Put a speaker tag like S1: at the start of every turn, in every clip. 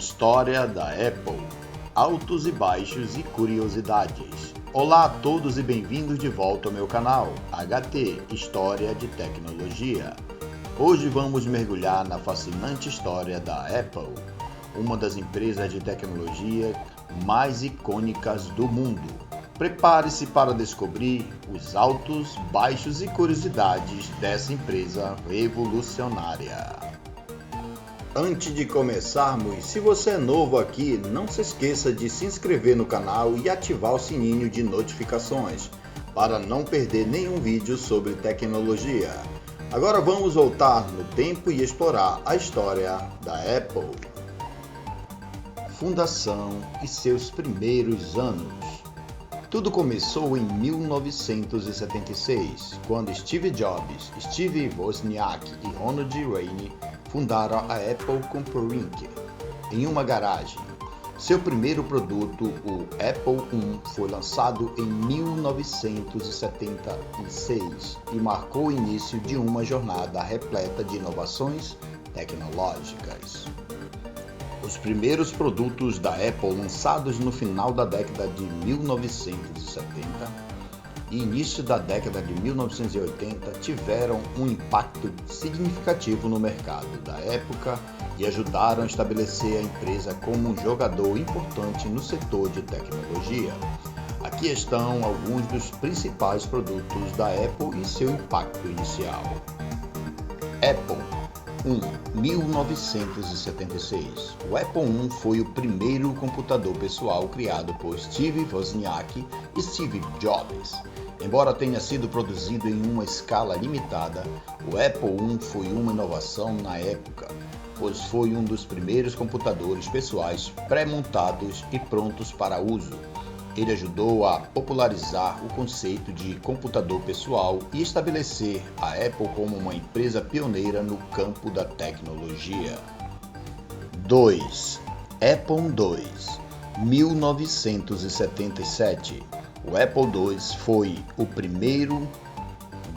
S1: História da Apple, altos e baixos e curiosidades. Olá a todos e bem-vindos de volta ao meu canal, HT História de Tecnologia. Hoje vamos mergulhar na fascinante história da Apple, uma das empresas de tecnologia mais icônicas do mundo. Prepare-se para descobrir os altos, baixos e curiosidades dessa empresa revolucionária. Antes de começarmos, se você é novo aqui, não se esqueça de se inscrever no canal e ativar o sininho de notificações, para não perder nenhum vídeo sobre tecnologia. Agora vamos voltar no tempo e explorar a história da Apple. Fundação e seus primeiros anos. Tudo começou em 1976, quando Steve Jobs, Steve Wozniak e Ronald Rainey fundaram a Apple Computer Inc. em uma garagem. Seu primeiro produto, o Apple I, foi lançado em 1976 e marcou o início de uma jornada repleta de inovações tecnológicas. Os primeiros produtos da Apple, lançados no final da década de 1970 e início da década de 1980, tiveram um impacto significativo no mercado da época e ajudaram a estabelecer a empresa como um jogador importante no setor de tecnologia. Aqui estão alguns dos principais produtos da Apple e seu impacto inicial. Apple I, 1976. O Apple I foi o primeiro computador pessoal criado por Steve Wozniak e Steve Jobs. Embora tenha sido produzido em uma escala limitada, o Apple I foi uma inovação na época, pois foi um dos primeiros computadores pessoais pré-montados e prontos para uso. Ele ajudou a popularizar o conceito de computador pessoal e estabelecer a Apple como uma empresa pioneira no campo da tecnologia. 2. Apple II, 1977. O Apple II foi o primeiro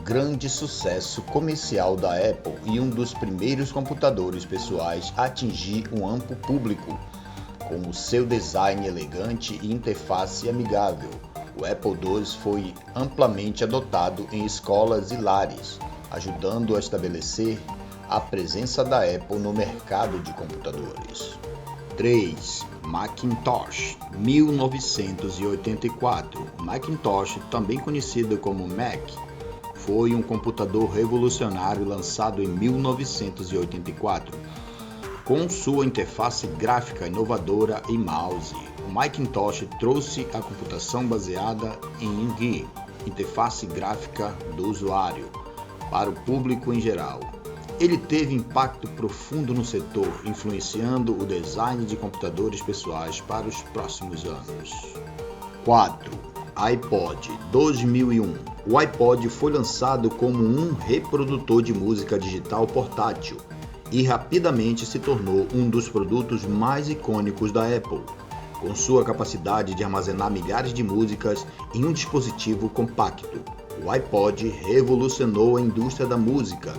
S1: grande sucesso comercial da Apple e um dos primeiros computadores pessoais a atingir um amplo público. Com o seu design elegante e interface amigável, o Apple II foi amplamente adotado em escolas e lares, ajudando a estabelecer a presença da Apple no mercado de computadores. 3. Macintosh, 1984. Macintosh, também conhecido como Mac, foi um computador revolucionário lançado em 1984. Com sua interface gráfica inovadora e mouse, o Macintosh trouxe a computação baseada em GUI, interface gráfica do usuário, para o público em geral. Ele teve impacto profundo no setor, influenciando o design de computadores pessoais para os próximos anos. 4. iPod, 2001. O iPod foi lançado como um reprodutor de música digital portátil e rapidamente se tornou um dos produtos mais icônicos da Apple, com sua capacidade de armazenar milhares de músicas em um dispositivo compacto. O iPod revolucionou a indústria da música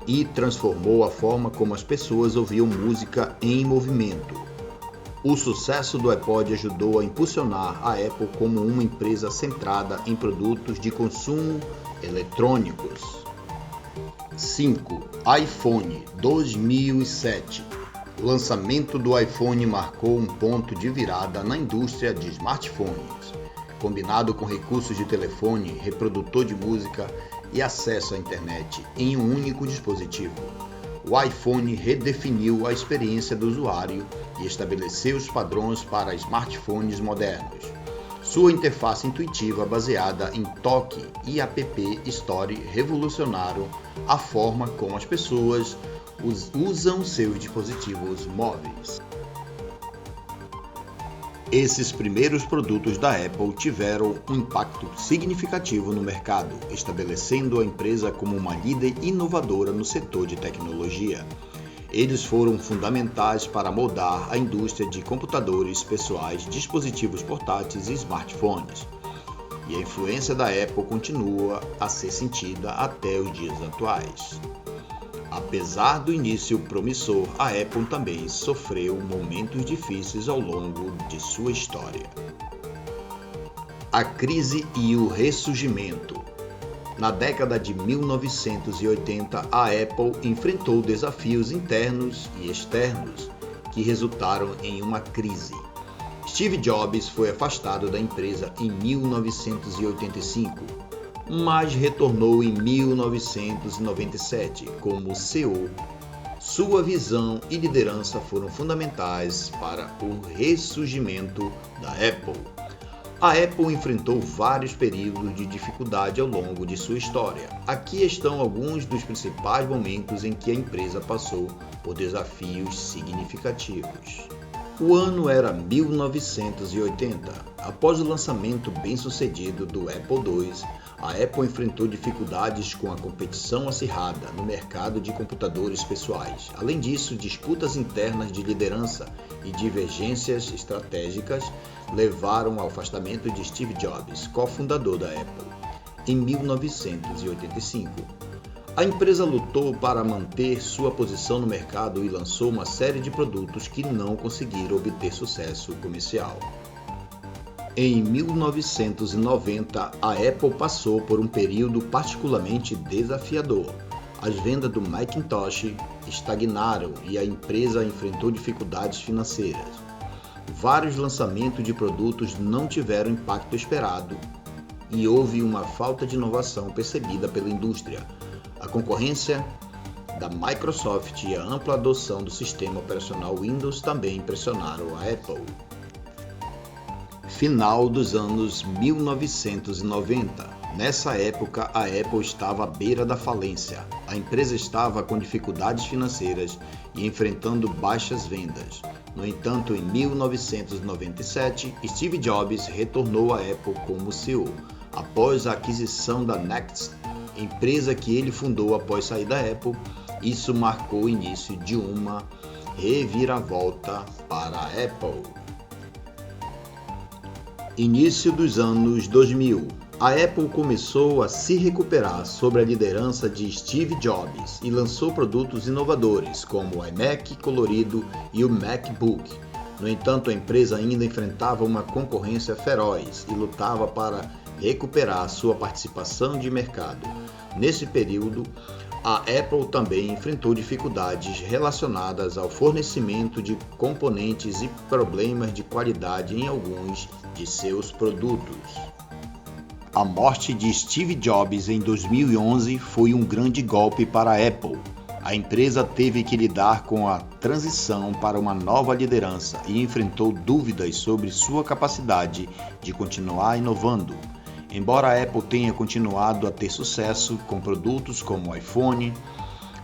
S1: e transformou a forma como as pessoas ouviam música em movimento. O sucesso do iPod ajudou a impulsionar a Apple como uma empresa centrada em produtos de consumo eletrônicos. 5. iPhone, 2007. O lançamento do iPhone marcou um ponto de virada na indústria de smartphones, combinado com recursos de telefone, reprodutor de música e acesso à internet em um único dispositivo. O iPhone redefiniu a experiência do usuário e estabeleceu os padrões para smartphones modernos. Sua interface intuitiva baseada em toque e App Store revolucionaram a forma como as pessoas usam seus dispositivos móveis. Esses primeiros produtos da Apple tiveram um impacto significativo no mercado, estabelecendo a empresa como uma líder inovadora no setor de tecnologia. Eles foram fundamentais para moldar a indústria de computadores pessoais, dispositivos portáteis e smartphones. E a influência da Apple continua a ser sentida até os dias atuais. Apesar do início promissor, a Apple também sofreu momentos difíceis ao longo de sua história. A crise e o ressurgimento. Na década de 1980, a Apple enfrentou desafios internos e externos que resultaram em uma crise. Steve Jobs foi afastado da empresa em 1985, mas retornou em 1997 como CEO. Sua visão e liderança foram fundamentais para o ressurgimento da Apple. A Apple enfrentou vários períodos de dificuldade ao longo de sua história. Aqui estão alguns dos principais momentos em que a empresa passou por desafios significativos. O ano era 1980. Após o lançamento bem-sucedido do Apple II, a Apple enfrentou dificuldades com a competição acirrada no mercado de computadores pessoais. Além disso, disputas internas de liderança e divergências estratégicas levaram ao afastamento de Steve Jobs, cofundador da Apple, em 1985. A empresa lutou para manter sua posição no mercado e lançou uma série de produtos que não conseguiram obter sucesso comercial. Em 1990, a Apple passou por um período particularmente desafiador. As vendas do Macintosh estagnaram e a empresa enfrentou dificuldades financeiras. Vários lançamentos de produtos não tiveram o impacto esperado e houve uma falta de inovação percebida pela indústria. A concorrência da Microsoft e a ampla adoção do sistema operacional Windows também pressionaram a Apple. Final dos anos 1990. Nessa época, a Apple estava à beira da falência. A empresa estava com dificuldades financeiras e enfrentando baixas vendas. No entanto, em 1997, Steve Jobs retornou à Apple como CEO, após a aquisição da Next, empresa que ele fundou após sair da Apple. Isso marcou o início de uma reviravolta para a Apple. Início dos anos 2000. A Apple começou a se recuperar sob a liderança de Steve Jobs e lançou produtos inovadores como o iMac colorido e o MacBook. No entanto, a empresa ainda enfrentava uma concorrência feroz e lutava para recuperar sua participação de mercado. Nesse período, a Apple também enfrentou dificuldades relacionadas ao fornecimento de componentes e problemas de qualidade em alguns de seus produtos. A morte de Steve Jobs em 2011 foi um grande golpe para a Apple. A empresa teve que lidar com a transição para uma nova liderança e enfrentou dúvidas sobre sua capacidade de continuar inovando. Embora a Apple tenha continuado a ter sucesso com produtos como o iPhone,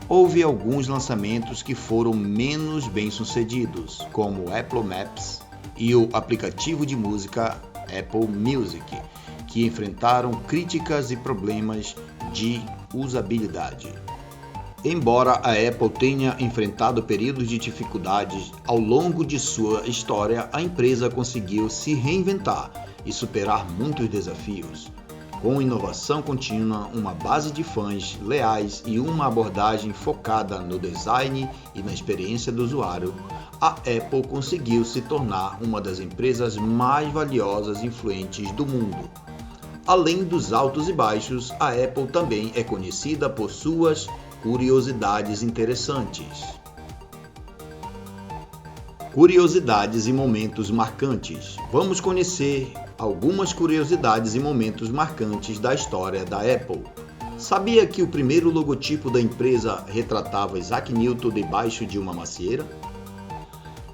S1: houve alguns lançamentos que foram menos bem-sucedidos, como o Apple Maps e o aplicativo de música Apple Music, que enfrentaram críticas e problemas de usabilidade. Embora a Apple tenha enfrentado períodos de dificuldades ao longo de sua história, a empresa conseguiu se reinventar e superar muitos desafios. Com inovação contínua, uma base de fãs leais e uma abordagem focada no design e na experiência do usuário, a Apple conseguiu se tornar uma das empresas mais valiosas e influentes do mundo. Além dos altos e baixos, a Apple também é conhecida por suas curiosidades interessantes. Curiosidades e momentos marcantes. Vamos conhecer algumas curiosidades e momentos marcantes da história da Apple. Sabia que o primeiro logotipo da empresa retratava Isaac Newton debaixo de uma macieira?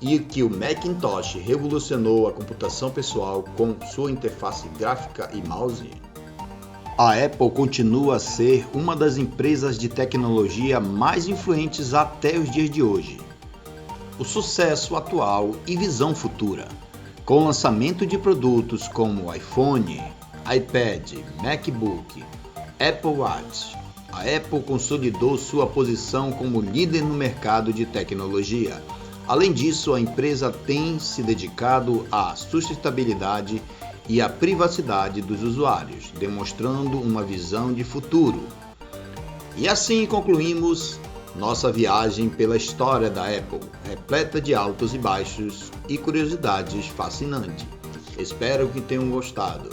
S1: E que o Macintosh revolucionou a computação pessoal com sua interface gráfica e mouse? A Apple continua a ser uma das empresas de tecnologia mais influentes até os dias de hoje. O sucesso atual e visão futura. Com o lançamento de produtos como iPhone, iPad, MacBook, Apple Watch, a Apple consolidou sua posição como líder no mercado de tecnologia. Além disso, a empresa tem se dedicado à sustentabilidade e à privacidade dos usuários, demonstrando uma visão de futuro. E assim concluímos Nossa viagem pela história da Apple, repleta de altos e baixos e curiosidades fascinantes. Espero que tenham gostado.